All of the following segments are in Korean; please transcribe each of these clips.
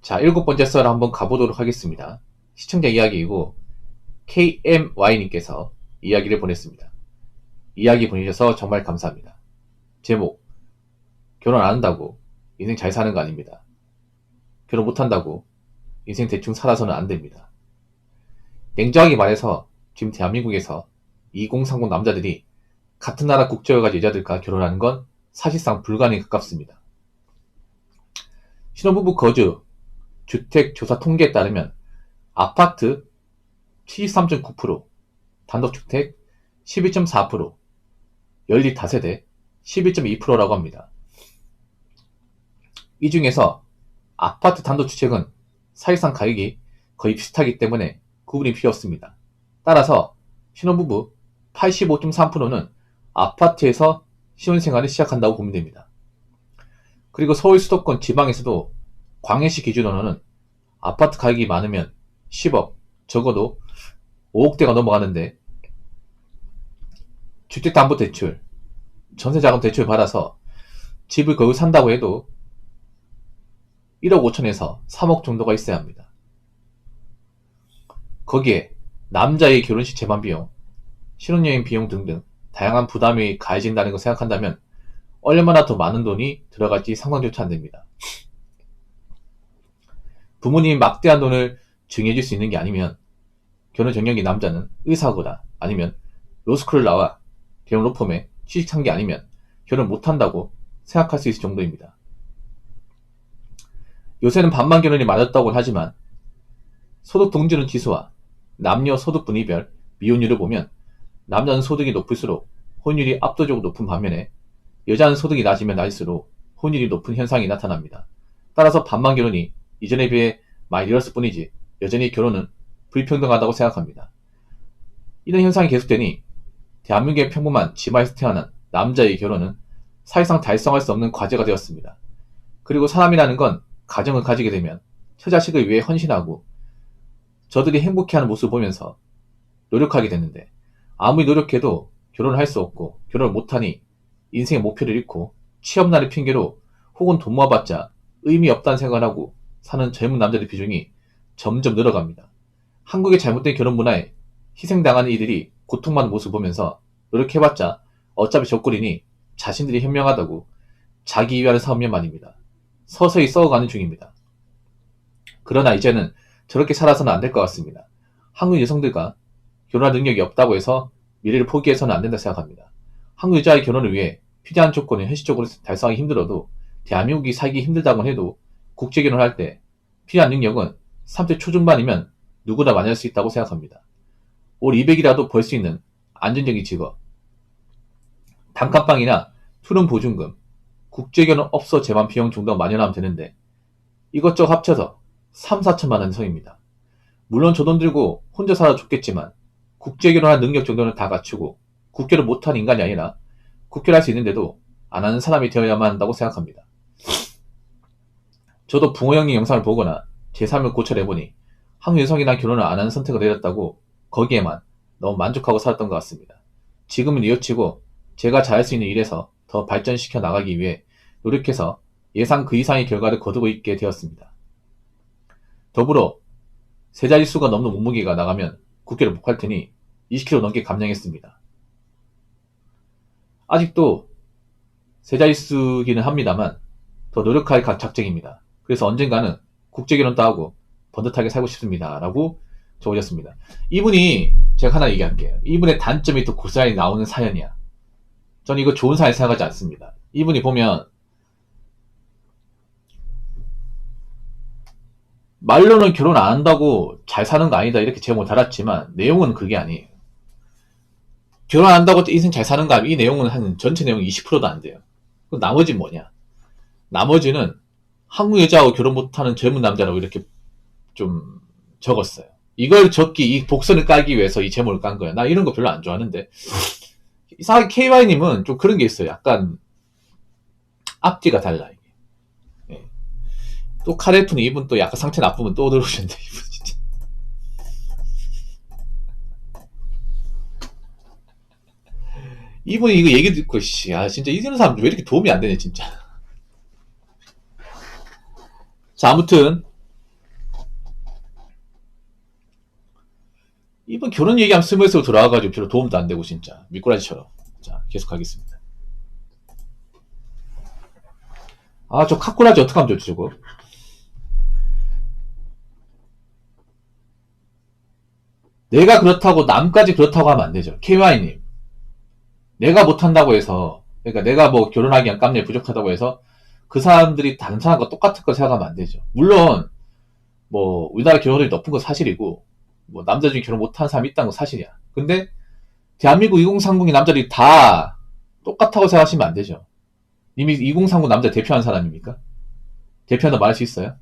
자, 7번째 썰 한번 가보도록 하겠습니다. 시청자 이야기이고 KMY님께서 이야기를 보냈습니다. 이야기 보내주셔서 정말 감사합니다. 제목, 결혼 안 한다고 인생 잘 사는 거 아닙니다. 결혼 못 한다고 인생 대충 살아서는 안 됩니다. 냉정하게 말해서 지금 대한민국에서 2030 남자들이 같은 나라 국적을 여자들과 결혼하는 건 사실상 불가능에 가깝습니다. 신혼부부 거주 주택조사 통계에 따르면 아파트 73.9%, 단독주택 12.4%, 연립 다세대 11.2%라고 합니다. 이 중에서 아파트 단독주택은 사실상 가격이 거의 비슷하기 때문에 구분이 필요 없습니다. 따라서 신혼부부 85.3%는 아파트에서 신혼생활을 시작한다고 보면 됩니다. 그리고 서울 수도권 지방에서도 광해시 기준으로는 아파트 가격이 많으면 10억, 적어도 5억대가 넘어가는데 주택담보대출, 전세자금 대출 받아서 집을 거기 산다고 해도 1억 5천에서 3억 정도가 있어야 합니다. 거기에 남자의 결혼식 재반비용, 신혼여행 비용 등등 다양한 부담이 가해진다는 걸 생각한다면 얼마나 더 많은 돈이 들어갈지 상상조차 안됩니다. 부모님이 막대한 돈을 증여해줄 수 있는 게 아니면 결혼 정년기 남자는 의사거나 아니면 로스쿨을 나와 대형 로펌에 취직한 게 아니면 결혼 못한다고 생각할 수 있을 정도입니다. 요새는 반만 결혼이 맞았다고는 하지만 소득 동지는 지수와 남녀 소득 분위별 미혼율을 보면 남자는 소득이 높을수록 혼율이 압도적으로 높은 반면에 여자는 소득이 낮으면 낮을수록 혼율이 높은 현상이 나타납니다. 따라서 반만 결혼이 이전에 비해 많이 늘었을 뿐이지 여전히 결혼은 불평등하다고 생각합니다. 이런 현상이 계속되니 대한민국의 평범한 지마에서 태어난 남자의 결혼은 사실상 달성할 수 없는 과제가 되었습니다. 그리고 사람이라는 건 가정을 가지게 되면 처자식을 위해 헌신하고 저들이 행복해하는 모습을 보면서 노력하게 되는데 아무리 노력해도 결혼을 할 수 없고 결혼을 못하니 인생의 목표를 잃고 취업난을 핑계로 혹은 돈 모아봤자 의미 없다는 생각을 하고 사는 젊은 남자들 비중이 점점 늘어갑니다. 한국의 잘못된 결혼 문화에 희생당하는 이들이 고통받는 모습을 보면서 노력해봤자 어차피 적골이니 자신들이 현명하다고 자기 이해하는 사업면만입니다. 서서히 썩어가는 중입니다. 그러나 이제는 저렇게 살아서는 안 될 것 같습니다. 한국 여성들과 결혼할 능력이 없다고 해서 미래를 포기해서는 안 된다 생각합니다. 한국 여자의 결혼을 위해 필요한 조건을 현실적으로 달성하기 힘들어도 대한민국이 살기 힘들다고 해도 국제결혼할 때 필요한 능력은 30대 초중반이면 누구나 만날 수 있다고 생각합니다. 올 200이라도 벌 수 있는 안정적인 직업, 단칸방이나 투룸 보증금, 국제결혼 업소 재반 비용 정도 마련하면 되는데 이것저것 합쳐서 3, 4천만 원 선입니다. 물론 저 돈 들고 혼자 살아 좋겠지만 국제결혼할 능력 정도는 다 갖추고 국결을 못한 인간이 아니라 국결할 수 있는데도 안 하는 사람이 되어야만 한다고 생각합니다. 저도 붕어 형님 영상을 보거나 제 삶을 고찰해보니 한국 여성이랑 결혼을 안 하는 선택을 내렸다고 거기에만 너무 만족하고 살았던 것 같습니다. 지금은 이어치고 제가 잘할 수 있는 일에서 더 발전시켜 나가기 위해 노력해서 예상 그 이상의 결과를 거두고 있게 되었습니다. 더불어 세 자릿수가 넘는 몸무게가 나가면 국결을 못 할 테니 20kg 넘게 감량했습니다. 아직도 세 자릿수기는 합니다만 더 노력할 작정입니다. 그래서 언젠가는 국제결혼도 하고 번듯하게 살고 싶습니다. 라고 적어졌습니다. 이분이 제가 하나 얘기할게요. 이분의 단점이 또 고스란히 나오는 사연이야. 저는 이거 좋은 사연 생각하지 않습니다. 이분이 보면 말로는 결혼 안 한다고 잘 사는 거 아니다 이렇게 제목을 달았지만 내용은 그게 아니에요. 결혼 안 한다고 인생 잘 사는 거 아니에요. 이 내용은 한 전체 내용 20%도 안 돼요. 그럼 나머지는 뭐냐? 나머지는 한국 여자하고 결혼 못하는 젊은 남자라고 이렇게 좀 적었어요. 이걸 적기, 이 복선을 깔기 위해서 이 제목을 깐 거야. 나 이런 거 별로 안 좋아하는데. 이상하게 KY님은 좀 그런 게 있어요. 약간 앞뒤가 달라. 이게. 예. 또 카레툰 이분 또 약간 상태 나쁘면 또 들어오셨는데 이분 진짜. 이분이 이거 얘기 듣고 진짜 이런 사람 왜 이렇게 도움이 안 되냐 진짜. 자, 아무튼 결혼 얘기하면 스무에서 돌아와가지고 별로 도움도 안 되고 진짜 미꾸라지처럼. 자, 계속 하겠습니다. 아, 저 카꾸라지 어떡하면 좋지 저거. 내가 그렇다고 남까지 그렇다고 하면 안 되죠. KY님, 내가 못한다고 해서, 그러니까 내가 뭐 결혼하기엔 깜냥이 부족하다고 해서 그 사람들이 다른 사람과 똑같은 거 생각하면 안 되죠. 물론 뭐 우리나라 결혼율이 높은 건 사실이고, 뭐 남자 중에 결혼 못하는 사람이 있다는 건 사실이야. 근데 대한민국 2030의 남자들이 다 똑같다고 생각하시면 안 되죠. 이미 2030 남자 대표하는 사람입니까? 대표한다 말할 수 있어요?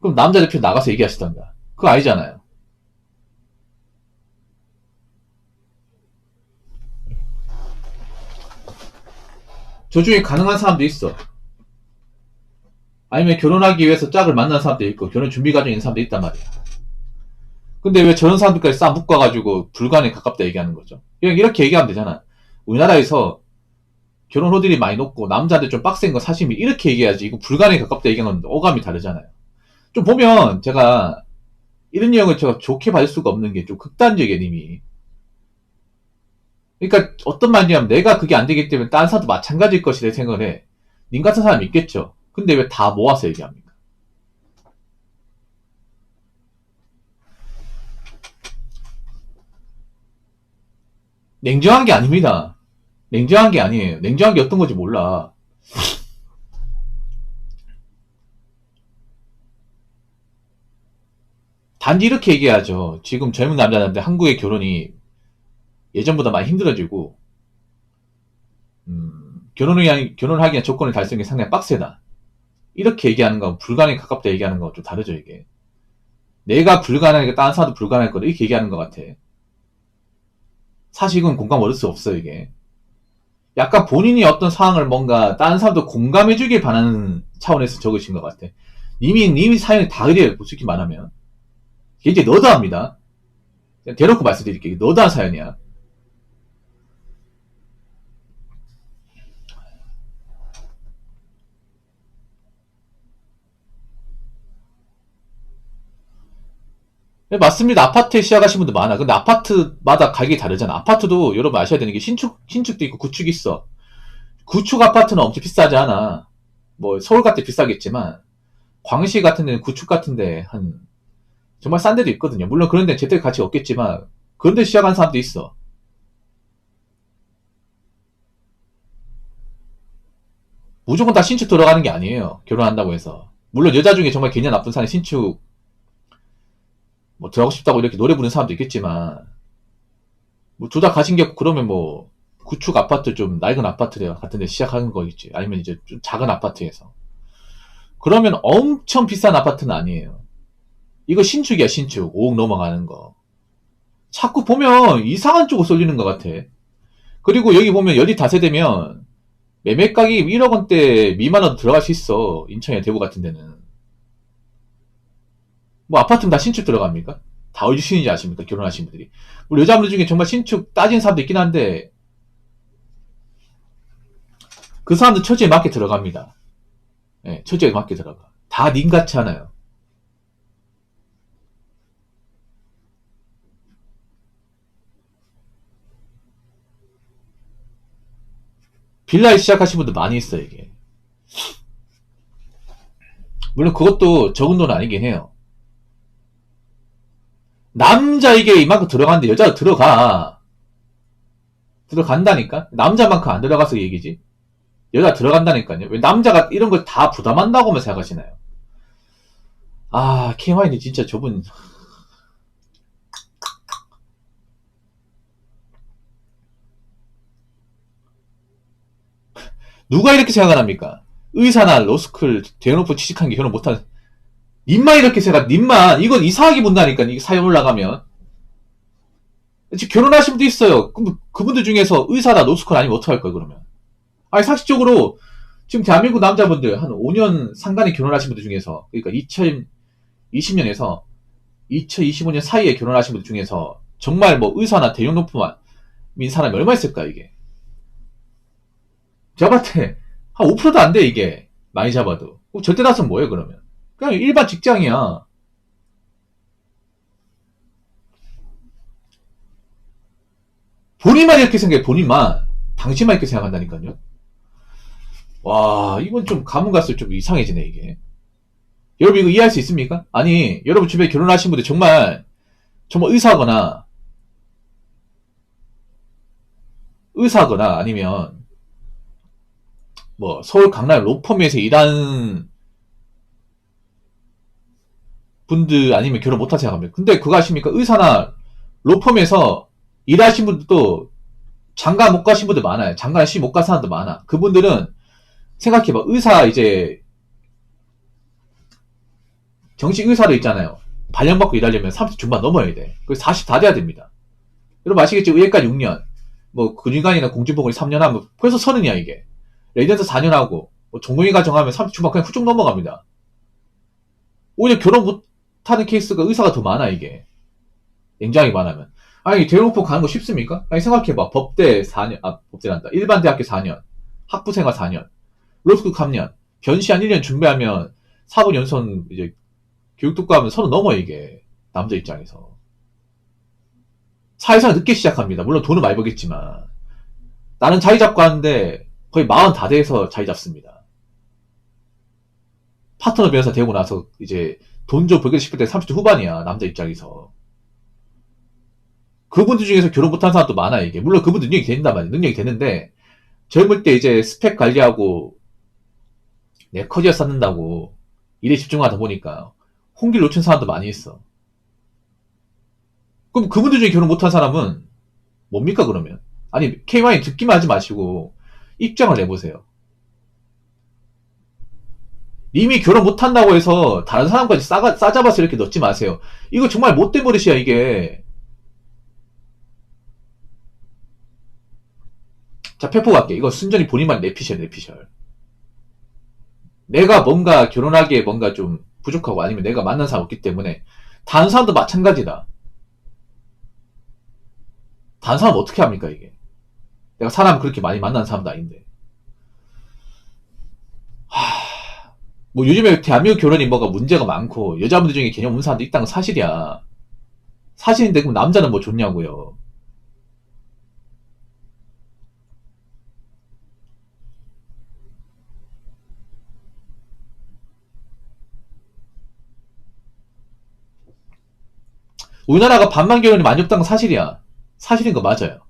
그럼 남자 대표 나가서 얘기하시던가. 그거 아니잖아요. 저 중에 가능한 사람도 있어. 아니면 결혼하기 위해서 짝을 만난 사람도 있고 결혼 준비 과정에 있는 사람도 있단 말이야. 근데 왜 저런 사람들까지 싹 묶어가지고 불가능에 가깝다 얘기하는 거죠? 그냥 이렇게 얘기하면 되잖아. 우리나라에서 결혼 호들이 많이 높고 남자들 좀 빡센 거 사실이 이렇게 얘기해야지. 이거 불가능에 가깝다 얘기하는 건 어감이 다르잖아요. 좀 보면 제가 이런 내용을 제가 좋게 받을 수가 없는 게 좀 극단적이에요, 님이. 그러니까 어떤 말이냐면 내가 그게 안 되기 때문에 다른 사람도 마찬가지일 것이라 생각을 해. 님 같은 사람 있겠죠. 근데 왜 다 모아서 얘기합니까? 냉정한 게 아닙니다. 냉정한 게 아니에요. 냉정한 게 어떤 건지 몰라. 단지 이렇게 얘기하죠. 지금 젊은 남자들한테 한국의 결혼이 예전보다 많이 힘들어지고, 결혼을 하기 위한 조건을 달성이 상당히 빡세다. 이렇게 얘기하는 거, 불가능에 가깝다 얘기하는 거 좀 다르죠, 이게. 내가 불가능하니까 다른 사람도 불가능할 거다. 이렇게 얘기하는 것 같아. 사실 이건 공감 얻을 수 없어, 이게. 약간 본인이 어떤 상황을 뭔가 다른 사람도 공감해주길 바라는 차원에서 적으신 것 같아. 님이 사연이 다 그래요, 솔직히 말하면. 이게 이제 너드합니다. 대놓고 말씀드릴게요. 너드한 사연이야. 네, 맞습니다. 아파트에 시작하신 분들 많아. 근데 아파트마다 가격이 다르잖아. 아파트도 여러분 아셔야 되는 게 신축도 있고 구축이 있어. 구축 아파트는 엄청 비싸지 않아. 뭐 서울 같은 데 비싸겠지만 광시 같은 데는 구축 같은 데 한 정말 싼 데도 있거든요. 물론 그런 데는 재테크 가치가 없겠지만 그런 데 시작한 사람도 있어. 무조건 다 신축 들어가는 게 아니에요. 결혼한다고 해서. 물론 여자 중에 정말 개념 나쁜 사람이 신축 뭐 들어가고 싶다고 이렇게 노래 부르는 사람도 있겠지만 뭐 둘 다 가진 게 없고 그러면 뭐 구축 아파트 좀 낡은 아파트 같은 데 시작하는 거겠지. 아니면 이제 좀 작은 아파트에서. 그러면 엄청 비싼 아파트는 아니에요. 이거 신축이야, 신축. 5억 넘어가는 거. 자꾸 보면 이상한 쪽으로 쏠리는 것 같아. 그리고 여기 보면 여리 다세대면 매매가격이 1억 원대 미만으로 들어갈 수 있어. 인천이나 대구 같은 데는. 뭐 아파트는 다 신축 들어갑니까? 다 어디 신인지 아십니까? 결혼하신 분들이. 우리 여자분들 중에 정말 신축 따진 사람도 있긴 한데 그 사람들 처지에 맞게 들어갑니다. 예, 처지에 맞게 들어가. 다 님같이 않아요. 빌라에 시작하신 분들 많이 있어요, 이게. 물론 그것도 적은 돈 아니긴 해요. 남자에게 이만큼 들어가는데 여자도 들어가. 들어간다니까? 남자만큼 안 들어가서 얘기지. 여자 들어간다니까요. 왜 남자가 이런 걸 다 부담한다고만 생각하시나요? 아, KY는 진짜 저분. 누가 이렇게 생각을 합니까? 의사나 로스쿨 대놓고 취직한 게 결혼 못하는. 님만 이렇게 생각, 님만. 이건 이상하게 본다니까, 이게 사연 올라가면. 지금 결혼하신 분도 있어요. 그럼 그분들 중에서 의사나 로스쿨 아니면 어떡할 거예요, 그러면? 아니, 상식적으로, 지금 대한민국 남자분들 한 5년 상간에 결혼하신 분들 중에서, 그러니까 2020년에서 2025년 사이에 결혼하신 분들 중에서, 정말 뭐 의사나 대형용품인 사람이 얼마 있을까, 이게? 제가 봤을 때, 한 5%도 안 돼, 이게. 많이 잡아도. 절대 다수는 뭐예요, 그러면? 그냥 일반 직장이야. 본인만 이렇게 생각해, 본인만. 당신만 이렇게 생각한다니까요. 와, 이건 좀 가문 갈수록 좀 이상해지네, 이게. 여러분 이거 이해할 수 있습니까? 아니, 여러분 주변에 결혼하신 분들 정말 의사거나 아니면 뭐 서울 강남 로펌에서 일하는 분들 아니면 결혼 못할 생각합니다. 근데 그거 아십니까? 의사나 로펌에서 일하신 분들도 장가 못 가신 분들 많아요. 장가 시 못 간 사람도 많아. 그분들은 생각해봐. 의사 이제 정식 의사도 있잖아요. 발령받고 일하려면 30 중반 넘어야 돼. 그래서 40 다 돼야 됩니다. 여러분 아시겠죠? 의예과 6년, 뭐 근육안이나 공중보건이 3년 하면 벌써 30이야 이게. 레이던스 4년 하고 뭐 전공의가 정하면 30 중반 그냥 훌쩍 넘어갑니다. 오히려 결혼 못하는 케이스가 의사가 더 많아 이게. 굉장히 많으면. 아니 대로포 가는 거 쉽습니까? 아니 생각해봐. 법대 4년, 법대란다. 일반 대학교 4년, 학부생활 4년, 로스쿨 3년, 변시 한 1년 준비하면 사법 연수원 이제 교육 듣고 하면 30 넘어 이게. 남자 입장에서. 사회생활 늦게 시작합니다. 물론 돈은 많이 벌겠지만. 나는 자리 잡고 하는데 거의 40 다 돼서 자리 잡습니다. 파트너 변호사 되고 나서 이제 돈 좀 벌기 싶을 때 30대 후반이야. 남자 입장에서. 그분들 중에서 결혼 못한 사람도 많아 이게. 물론 그분들 능력이 된단 말이야. 능력이 되는데 젊을 때 이제 스펙 관리하고 내 커리어 쌓는다고 일에 집중하다 보니까 홍기를 놓친 사람도 많이 있어. 그럼 그분들 중에 결혼 못한 사람은 뭡니까 그러면? 아니 KY 듣기만 하지 마시고 입장을 내보세요. 이미 결혼 못한다고 해서 다른 사람까지 싸잡아서 이렇게 넣지 마세요. 이거 정말 못된 버릇이야 이게. 자, 페포 갈게. 이거 순전히 본인만 내피셜. 내가 뭔가 결혼하기에 뭔가 좀 부족하고 아니면 내가 만난 사람 없기 때문에 다른 사람도 마찬가지다. 다른 사람 어떻게 합니까 이게? 내가 사람 그렇게 많이 만난 사람도 아닌데. 뭐 요즘에 대한민국 결혼이 뭐가 문제가 많고 여자분들 중에 개념 없는 사람도 있다는 건 사실이야. 사실인데 그럼 남자는 뭐 좋냐고요. 우리나라가 반만 결혼이 많이 없다는 건 사실이야. 사실인 거 맞아요.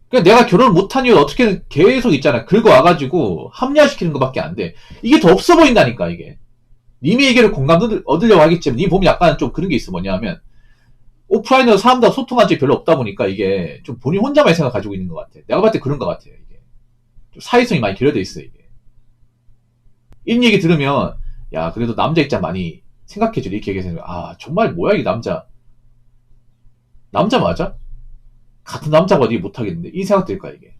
그러니까 내가 결혼을 못한 이유는 어떻게든 계속 있잖아. 긁어와가지고 합리화시키는 것밖에 안 돼. 이게 더 없어 보인다니까 이게. 님의 얘기를 공감 얻으려고 하겠지만 님 보면 약간 좀 그런 게 있어. 뭐냐면 오프라인으로 사람들하고 소통한 적이 별로 없다 보니까 이게 좀 본인 혼자만 생각 가지고 있는 것 같아. 내가 봤을 때 그런 것 같아요. 이게 좀 사회성이 많이 결여돼 있어 이게. 이런 얘기 들으면 야 그래도 남자 입장 많이 생각해줘. 이렇게 얘기해서 아 정말 뭐야 이 남자 맞아? 같은 남자가 어디 못하겠는데 이 생각 들까 이게.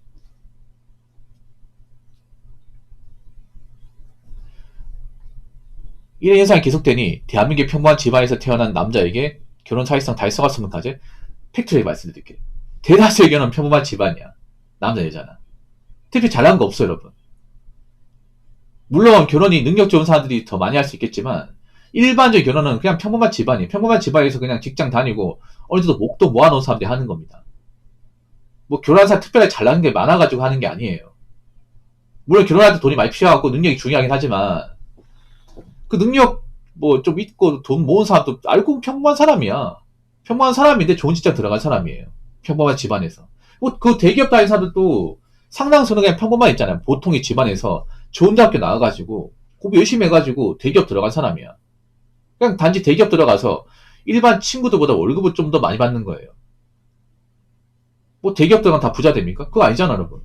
이런 현상이 계속되니 대한민국의 평범한 집안에서 태어난 남자에게 결혼 사회성 달성할 수 없는 과제 팩트를 말씀드릴게요. 대다수의 경우는 평범한 집안이야. 남자 여자나. 특히 잘난 거 없어 여러분. 물론 결혼이 능력 좋은 사람들이 더 많이 할 수 있겠지만 일반적인 결혼은 그냥 평범한 집안이에요. 평범한 집안에서 그냥 직장 다니고 어느 정도 목돈 모아놓은 사람들이 하는 겁니다. 뭐 결혼한 사람 특별히 잘나는 게 많아가지고 하는 게 아니에요. 물론 결혼할 때 돈이 많이 필요하고 능력이 중요하긴 하지만 그 능력 뭐 좀 있고 돈 모은 사람도 알고 보면 평범한 사람이야. 평범한 사람인데 좋은 직장 들어간 사람이에요. 평범한 집안에서. 뭐 그 대기업 다니는 사람들도 상당수는 그냥 평범한 있잖아요. 보통의 집안에서 좋은 대학교 나와가지고 공부 열심히 해가지고 대기업 들어간 사람이야. 그냥 단지 대기업 들어가서 일반 친구들보다 월급을 좀 더 많이 받는 거예요. 뭐 대기업 들어가면 다 부자 됩니까? 그거 아니잖아 여러분.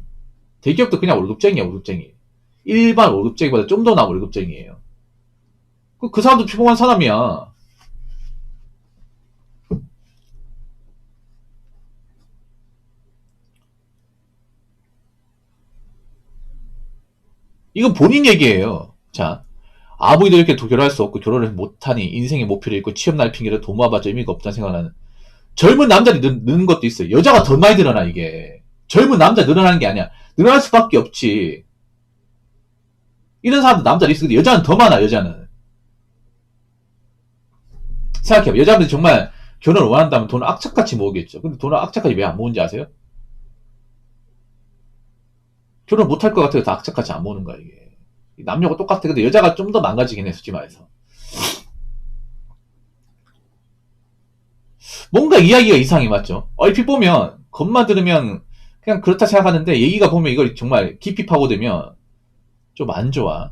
대기업도 그냥 월급쟁이야 월급쟁이. 일반 월급쟁이보다 좀 더 나은 월급쟁이에요. 그 사람도 평범한 사람이야. 이건 본인 얘기예요. 자, 아무리도 이렇게 결혼할 수 없고 결혼을 못하니 인생의 목표를 잃고 취업날 핑계로 돈 모아봤자 의미가 없다는 생각하는 젊은 남자들이 느는 것도 있어요. 여자가 더 많이 늘어나 이게. 젊은 남자 늘어나는 게 아니야. 늘어날 수밖에 없지. 이런 사람도 남자들이 있어. 근데 여자는 더 많아 여자는. 생각해봐. 여자분들 정말 결혼을 원한다면 돈을 악착같이 모으겠죠. 근데 돈을 악착같이 왜 안 모은지 아세요? 결혼 못할 것 같아서 악착같이 안 모으는 거야, 이게. 남녀가 똑같아. 근데 여자가 좀 더 망가지긴 해, 솔직히 말해서. 뭔가 이야기가 이상해, 맞죠? 얼핏 보면, 겉만 들으면 그냥 그렇다 생각하는데, 얘기가 보면 이걸 정말 깊이 파고들면 좀 안 좋아.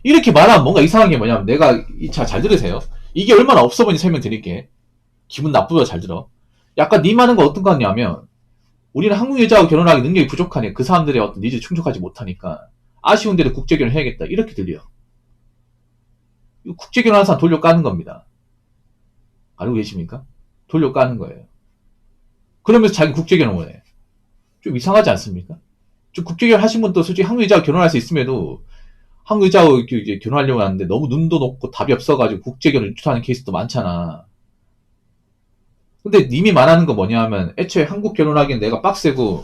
이렇게 말하면 뭔가 이상한 게 뭐냐면, 내가, 잘 들으세요. 이게 얼마나 없어 보이는지 설명드릴게. 기분 나쁘다 잘 들어. 약간 니 말하는 거 어떤 거 같냐면, 우리는 한국 여자하고 결혼하기 능력이 부족하니 그 사람들의 어떤 니즈를 충족하지 못하니까 아쉬운데도 국제결혼 해야겠다 이렇게 들려. 국제결혼하는 사람 돌려 까는 겁니다. 알고 계십니까? 돌려 까는 거예요. 그러면서 자기 국제결혼 원해. 좀 이상하지 않습니까? 좀 국제결혼 하신 분도 솔직히 한국 여자하고 결혼할 수 있음에도 한국 여자하고 이제 결혼하려고 하는데 너무 눈도 높고 답이 없어가지고 국제결혼 유출하는 케이스도 많잖아. 근데 님이 말하는 거 뭐냐 하면 애초에 한국 결혼하기엔 내가 빡세고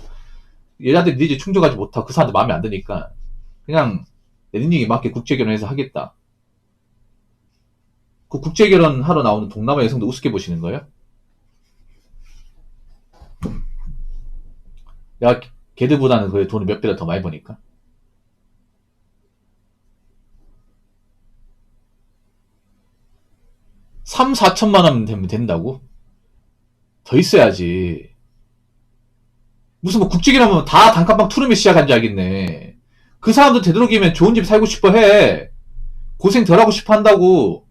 여자들 니즈 충족하지 못하고 그 사람들 마음에 안 드니까 그냥 내 능력에 맞게 국제결혼해서 하겠다. 그 국제결혼 하러 나오는 동남아 여성도 우습게 보시는 거예요? 내가 걔들보다는 그 돈을 몇 배나 더 많이 버니까. 3, 4천만 원 되면 된다고? 더 있어야지. 무슨 뭐 국제결혼하면 다 단칸방 투룸에 시작한 줄 알겠네. 그 사람들 되도록이면 좋은 집 살고 싶어 해. 고생 덜 하고 싶어 한다고.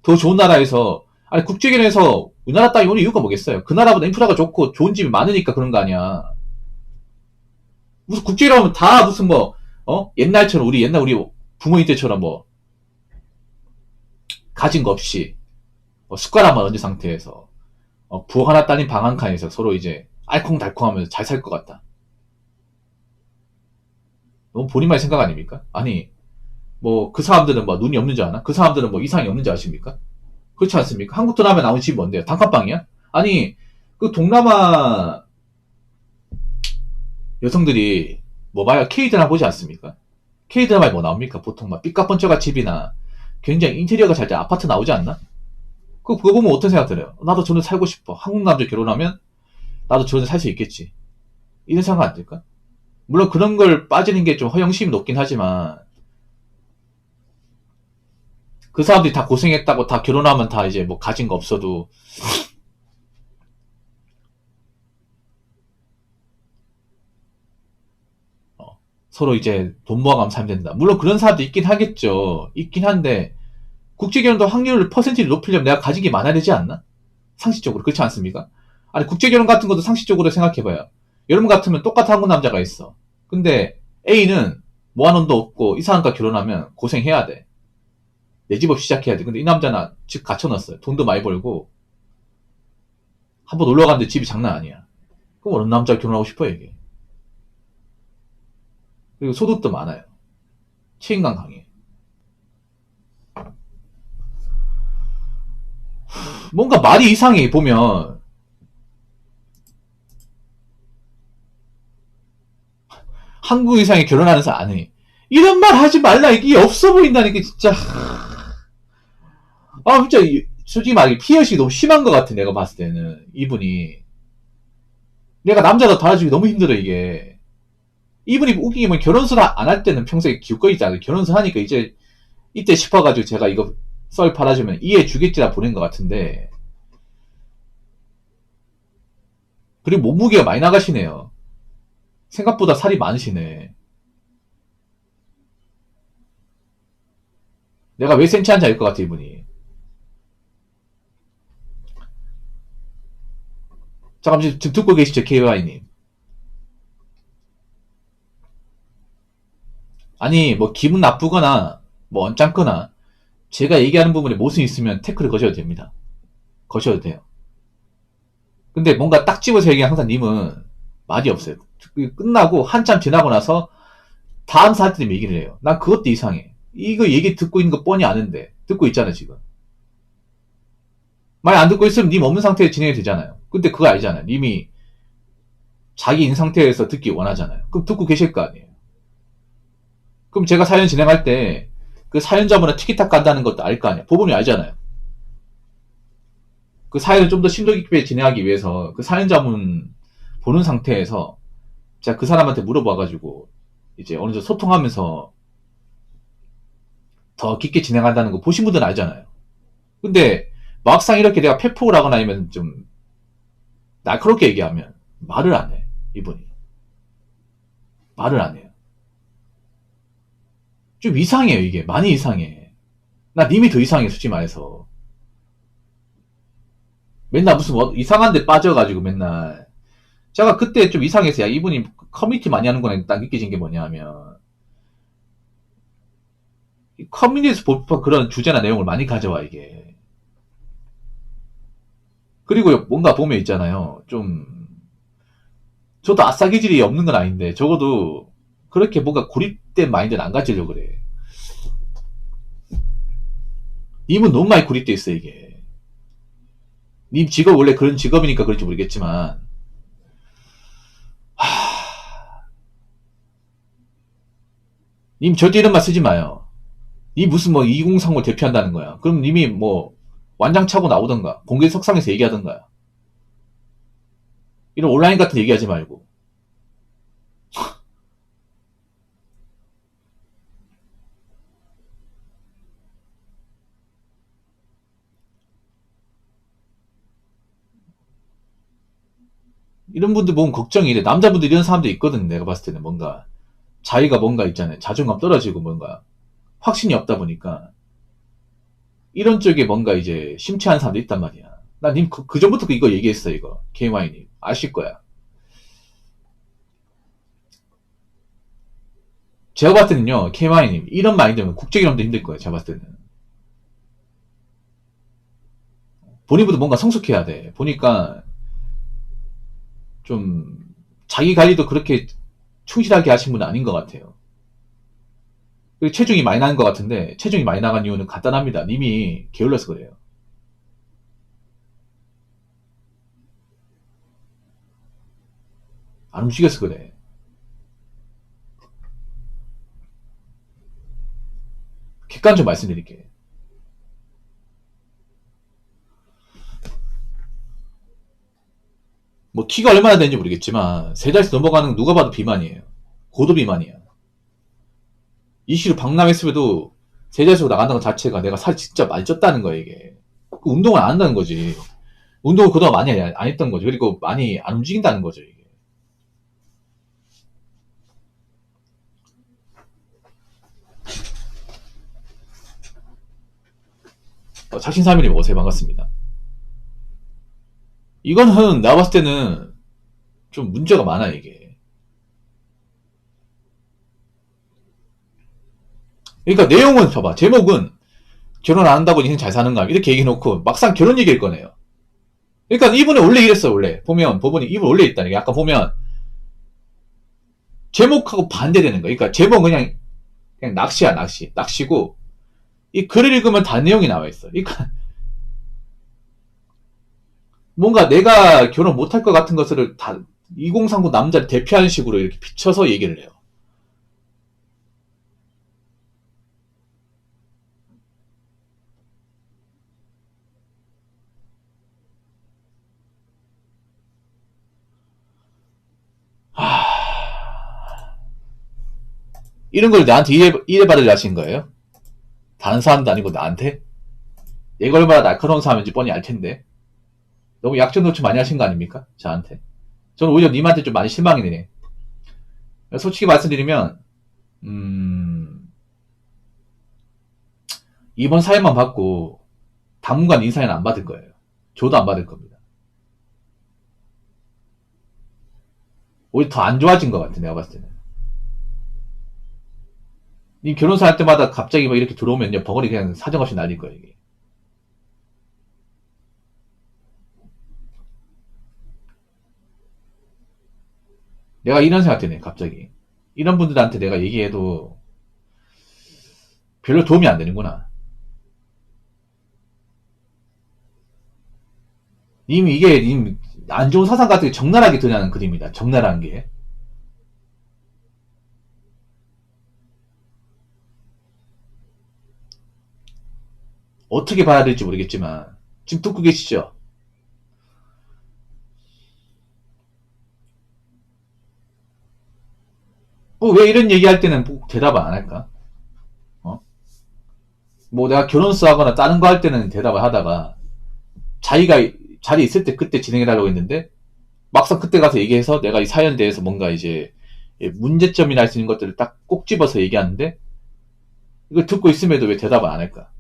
더 좋은 나라에서. 아니 국제결혼해서 우리나라 땅이 오는 이유가 뭐겠어요? 그 나라보다 인프라가 좋고 좋은 집이 많으니까 그런 거 아니야. 무슨 국제결혼하면 다 무슨 뭐 옛날처럼 옛날 우리 부모님 때처럼 뭐 가진 거 없이 숟가락만 얹은 상태에서 부엌 하나 딸린 방 한 칸에서 서로 이제 알콩달콩하면서 잘 살 것 같다. 너무 본인만의 생각 아닙니까? 아니 뭐 그 사람들은 뭐 눈이 없는 줄 아나? 그 사람들은 뭐 이상이 없는 줄 아십니까? 그렇지 않습니까? 한국 떠나면 나온 집이 뭔데요? 단칸방이야? 아니 그 동남아 여성들이 뭐 봐요? K드라마 보지 않습니까? K드라마에 뭐 나옵니까? 보통 막 삐까뻔쩍한 집이나 굉장히 인테리어가 잘 된 아파트 나오지 않나? 그거 보면 어떤 생각 들어요? 나도 저는 살고 싶어. 한국 남자 결혼하면 나도 저는 살 수 있겠지. 이런 생각 안 들까? 물론 그런 걸 빠지는 게 좀 허영심이 높긴 하지만 그 사람들이 다 고생했다고 다 결혼하면 다 이제 뭐 가진 거 없어도 서로 이제 돈 모아가면서 살면 된다. 물론 그런 사람도 있긴 하겠죠. 있긴 한데 국제결혼도 확률을 퍼센티를 높이려면 내가 가진 게 많아야 되지 않나? 상식적으로 그렇지 않습니까? 아니 국제결혼 같은 것도 상식적으로 생각해봐요. 여러분 같으면 똑같은 한국 남자가 있어. 근데 A는 모아놓은 도 없고 이 사람과 결혼하면 고생해야 돼. 내 집 없이 시작해야 돼. 근데 이 남자는 집 갖춰놨어요. 돈도 많이 벌고 한번 놀러 갔는데 집이 장난 아니야. 그럼 어느 남자가 결혼하고 싶어 이게. 그리고 소득도 많아요. 책임감 강해. 뭔가 말이 이상해 보면. 한국 이상에 결혼하는 사람 안 해. 이런 말 하지 말라. 이게 없어 보인다니까 진짜. 진짜 솔직히 말해 피해의식이 너무 심한 것 같아. 내가 봤을 때는 이분이. 내가 남자가 도와주기 너무 힘들어 이게. 이분이 웃기게 뭐 결혼을 안 할 때는 평소에 기웃거리지 않아요. 결혼을 하니까 이제 이때 싶어가지고 제가 이거 썰 팔아주면 이해해 주겠지라 보낸 것 같은데. 그리고 몸무게가 많이 나가시네요. 생각보다 살이 많으시네. 내가 왜 센치한지 알 것 같아 이분이. 잠깐 지금 듣고 계시죠 KY님. 아니 뭐 기분 나쁘거나 뭐 언짢거나 제가 얘기하는 부분에 모순이 있으면 태클을 거셔도 됩니다. 거셔도 돼요. 근데 뭔가 딱 집어서 얘기하는 항상 님은 말이 없어요. 끝나고 한참 지나고 나서 다음 사람들이 얘기를 해요. 난 그것도 이상해. 이거 얘기 듣고 있는 거 뻔히 아는데 듣고 있잖아 지금. 만약 안 듣고 있으면 님 없는 상태에 진행이 되잖아요. 근데 그거 알잖아요. 님이 자기 있는 상태에서 듣기 원하잖아요. 그럼 듣고 계실 거 아니에요. 그럼 제가 사연 진행할 때 그 사연자분은 티키타카 한다는 것도 알 거 아니야. 법원이 알잖아요. 그 사연을 좀 더 심도 깊게 진행하기 위해서 그 사연자분 보는 상태에서 제가 그 사람한테 물어봐가지고 이제 어느 정도 소통하면서 더 깊게 진행한다는 거 보신 분들은 알잖아요. 근데 막상 이렇게 내가 패폭을 하거나 아니면 좀 날카롭게 얘기하면 말을 안 해. 이분이. 말을 안 해요. 좀 이상해요, 이게. 많이 이상해. 나 님이 더 이상해, 솔직히 말해서. 맨날 무슨 뭐 이상한 데 빠져가지고 맨날. 제가 그때 좀 이상해서, 야, 이분이 커뮤니티 많이 하는구나 딱 느껴진 게 뭐냐 하면, 커뮤니티에서 볼 그런 주제나 내용을 많이 가져와, 이게. 그리고 뭔가 보면 있잖아요. 좀, 저도 아싸기질이 없는 건 아닌데, 적어도 그렇게 뭔가 고립된 마인드는 안 가지려고 그래. 님은 너무 많이 고립돼 있어, 이게. 님 직업 원래 그런 직업이니까 그럴지 모르겠지만, 님 절대 이런 말 쓰지 마요. 님 무슨 뭐 2030을 대표한다는 거야. 그럼 님이 뭐 완장 차고 나오던가 공개 석상에서 얘기하던가 이런 온라인 같은 얘기하지 말고. 이런 분들 보면 걱정이 돼. 남자분들 이런 사람도 있거든. 내가 봤을 때는 뭔가 자기가 뭔가 있잖아요. 자존감 떨어지고 뭔가 확신이 없다 보니까 이런 쪽에 뭔가 이제 심취한 사람도 있단 말이야. 나 님 그 전부터 이거 얘기했어. 이거 KY님 아실 거야. 제가 봤을 때는요, KY님 이런 마인드면 국제결혼도 힘들 거예요. 제가 봤을 때는 본인부터 뭔가 성숙해야 돼. 보니까 좀 자기 관리도 그렇게 충실하게 하신 분은 아닌 것 같아요. 그리고 체중이 많이 나는 것 같은데 체중이 많이 나간 이유는 간단합니다. 님이 게을러서 그래요. 안 움직여서 그래. 객관적으로 말씀드릴게요. 뭐 키가 얼마나 되는지 모르겠지만 세 달씩 넘어가는 건 누가 봐도 비만이에요. 고도 비만이야. 이시로 박람했음에도 세 달씩 나간다는 것 자체가 내가 살 진짜 많이 쪘다는 거야 이게. 운동을 안 한다는 거지. 운동을 그동안 많이 안 했던 거죠. 그리고 많이 안 움직인다는 거죠 이게. 자신사면이 먹으세요. 반갑습니다. 이거는 내가 봤을 때는 좀 문제가 많아 이게. 그러니까 내용은 봐봐. 제목은 결혼 안 한다고 인생 잘 사는가 이렇게 얘기해놓고 막상 결혼 얘기일 거네요. 그러니까 이분은 원래 이랬어. 원래 보면 법원이 이분 원래 있다는 게 약간 보면 제목하고 반대되는 거야. 그러니까 제목은 그냥 낚시야 낚시고 이 글을 읽으면 다 내용이 나와 있어. 그러니까 뭔가 내가 결혼 못할 것 같은 것을 다 2039 남자를 대표하는 식으로 이렇게 비춰서 얘기를 해요. 이런 걸 나한테 이래받으려 하신 거예요? 다른 사람도 아니고 나한테? 얘가 얼마나 날카로운 사람인지 뻔히 알 텐데. 너무 약점 노출 많이 하신 거 아닙니까? 저한테. 저는 오히려 님한테 좀 많이 실망이네. 솔직히 말씀드리면, 이번 사연만 받고 당분간 이 사연 안 받을 거예요. 저도 안 받을 겁니다. 오히려 더 안 좋아진 것 같아, 내가 봤을 때는. 님 결혼사 할 때마다 갑자기 막 이렇게 들어오면요, 벙어리 그냥 사정없이 날릴 거예요, 이게. 내가 이런 생각 드네, 갑자기. 이런 분들한테 내가 얘기해도 별로 도움이 안 되는구나. 님 안 좋은 사상 같은 게 적나라하게 드러나는 글입니다. 적나라한 게. 어떻게 봐야 될지 모르겠지만 지금 듣고 계시죠? 왜 이런 얘기할 때는 대답을 안 할까? 어? 뭐 내가 결혼수 하거나 다른 거 할 때는 대답을 하다가 자기가 자리에 있을 때 그때 진행해달라고 했는데 막상 그때 가서 얘기해서 내가 이 사연에 대해서 뭔가 이제 문제점이나 할 수 있는 것들을 딱 꼭 집어서 얘기하는데 이걸 듣고 있음에도 왜 대답을 안 할까?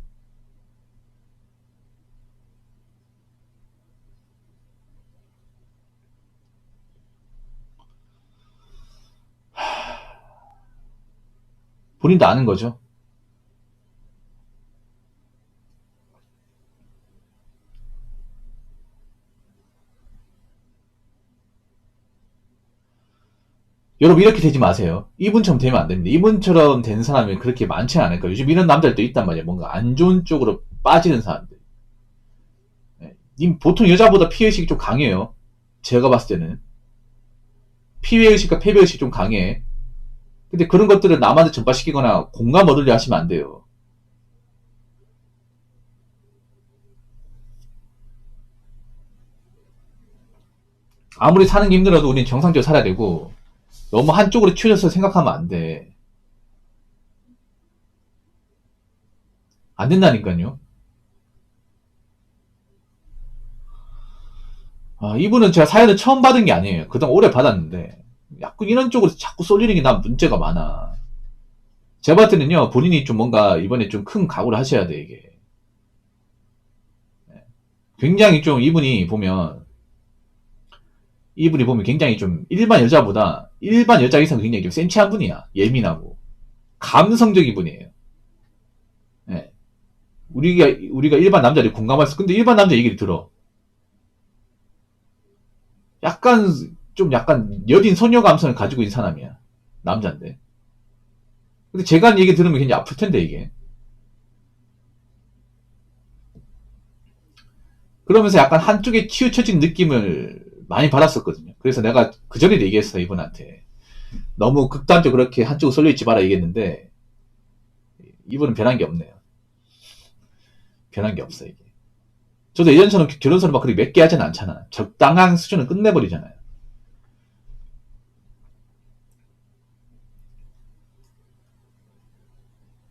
본인도 아는 거죠. 여러분 이렇게 되지 마세요. 이분처럼 되면 안 됩니다. 이분처럼 된 사람이 그렇게 많지 않을 거예요. 요즘 이런 남자들도 있단 말이에요. 뭔가 안 좋은 쪽으로 빠지는 사람들. 님 보통 여자보다 피해의식이 좀 강해요. 제가 봤을 때는. 피해의식과 패배의식이 좀 강해. 근데 그런 것들을 남한테 전파시키거나 공감 얻으려 하시면 안 돼요. 아무리 사는 게 힘들어도 우리는 정상적으로 살아야 되고 너무 한쪽으로 치우쳐서 생각하면 안 돼. 안 된다니까요. 이분은 제가 사연을 처음 받은 게 아니에요. 그동안 오래 받았는데 자꾸 이런 쪽으로 자꾸 쏠리는 게 난 문제가 많아. 제가 봤을 때는요, 본인이 좀 뭔가 이번에 좀 큰 각오를 하셔야 돼, 이게. 굉장히 좀 이분이 보면 굉장히 좀 일반 여자 이상 굉장히 좀 센치한 분이야. 예민하고. 감성적인 분이에요. 예. 우리가 일반 남자들이 공감할 수, 근데 일반 남자 얘기를 들어. 약간, 약간 여린 소녀 감성을 가지고 있는 사람이야. 남자인데. 근데 제가 하는 얘기 들으면 굉장히 아플 텐데, 이게. 그러면서 약간 한쪽에 치우쳐진 느낌을 많이 받았었거든요. 그래서 내가 그 전에도 얘기했어, 이분한테. 너무 극단적으로 그렇게 한쪽으로 쏠려있지 마라 얘기했는데, 이분은 변한 게 없네요. 변한 게 없어, 이게. 저도 예전처럼 결혼서를 막 그렇게 몇 개 하진 않잖아. 적당한 수준은 끝내버리잖아요.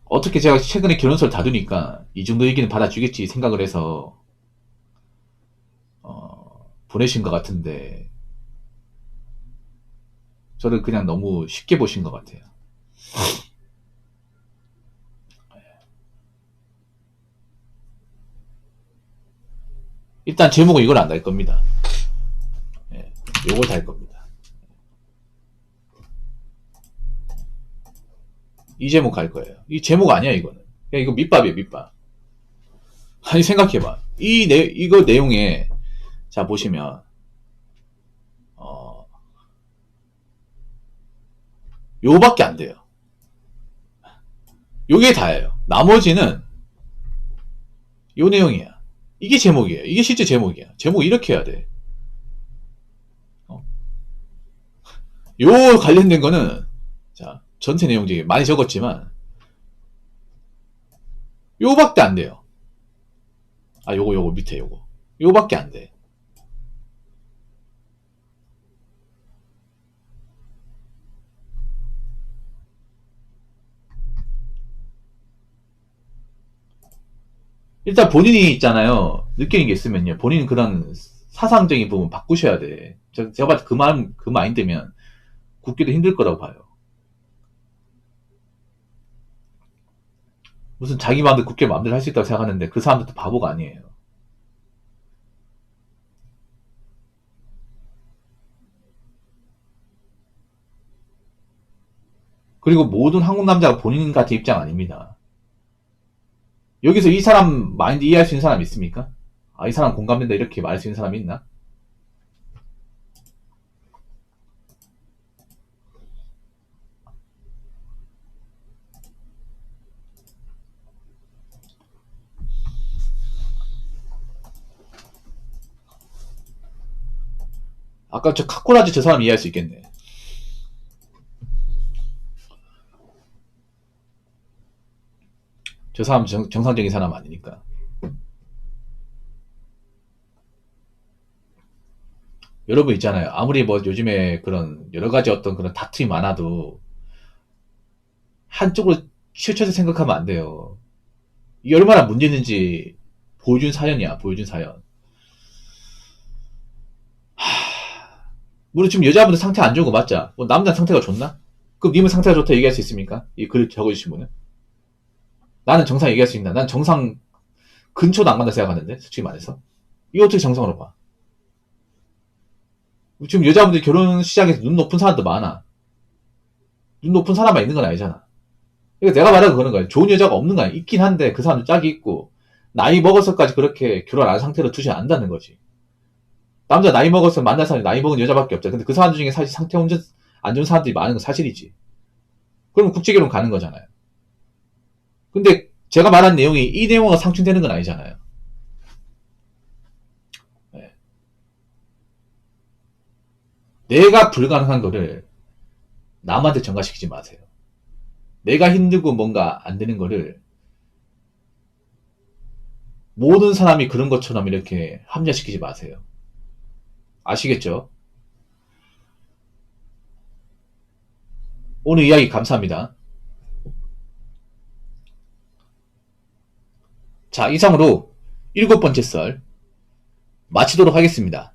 어떻게 제가 최근에 결혼서를 다두니까 이 정도 얘기는 받아주겠지 생각을 해서 보내신 것 같은데 저를 그냥 너무 쉽게 보신 것 같아요. 일단 제목은 이걸 안 달 겁니다. 예, 요걸 달 겁니다. 이 제목 갈 거예요. 이 제목 아니야 이거는. 그냥 이거 밑밥이에요 밑밥. 아니 생각해봐. 이거 내용에 자 보시면 어, 요밖에 안 돼요. 요게 다예요. 나머지는 요 내용이야. 이게 제목이에요. 이게 실제 제목이야. 제목 이렇게 해야 돼. 어? 요 관련된 거는 자 전체 내용 중에 많이 적었지만 요밖에 안 돼요. 요거 밑에 요거밖에 안 돼. 일단 본인이 있잖아요. 느끼는 게 있으면요. 본인 그런 사상적인 부분 바꾸셔야 돼. 제가 봤을 때 그 마인드면 굳기도 힘들 거라고 봐요. 무슨 자기 마음대로 굳게 마음대로 할 수 있다고 생각하는데 그 사람들도 바보가 아니에요. 그리고 모든 한국 남자가 본인 같은 입장 아닙니다. 여기서 이 사람 마인드 이해할 수 있는 사람 있습니까? 이 사람 공감된다 이렇게 말할 수 있는 사람이 있나? 아까 저 카코라지 저 사람 이해할 수 있겠네. 저 사람 정상적인 사람 아니니까. 여러분 있잖아요. 아무리 뭐 요즘에 그런 여러 가지 어떤 그런 다툼이 많아도 한쪽으로 치우쳐서 생각하면 안 돼요. 이게 얼마나 문제 있는지 보여준 사연이야, 보여준 사연. 우리 지금 여자분들 상태 안 좋은 거 맞자? 뭐 남자 상태가 좋나? 그럼 님은 상태가 좋다 얘기할 수 있습니까? 이 글 적어주신 분은? 나는 정상 얘기할 수 있나? 난 정상 근처도 안 간다 생각하는데, 솔직히 말해서. 이거 어떻게 정상으로 봐? 지금 여자분들 결혼 시장에서 눈 높은 사람도 많아. 눈 높은 사람만 있는 건 아니잖아. 그러니까 내가 말하는 그런 거야. 좋은 여자가 없는 거 아니야. 있긴 한데 그 사람도 짝이 있고 나이 먹어서까지 그렇게 결혼 안 한 상태로 두지 않는다는 거지. 남자 나이 먹어서 만날 사람이 나이 먹은 여자밖에 없잖아. 근데 그 사람 중에 사실 상태 혼자 안 좋은 사람들이 많은 건 사실이지. 그러면 국제결혼 가는 거잖아요. 근데 제가 말한 내용이 이 내용과 상충되는 건 아니잖아요. 네. 내가 불가능한 거를 남한테 전가시키지 마세요. 내가 힘들고 뭔가 안 되는 거를 모든 사람이 그런 것처럼 이렇게 합리화시키지 마세요. 아시겠죠? 오늘 이야기 감사합니다. 자, 이상으로 7번째 썰 마치도록 하겠습니다.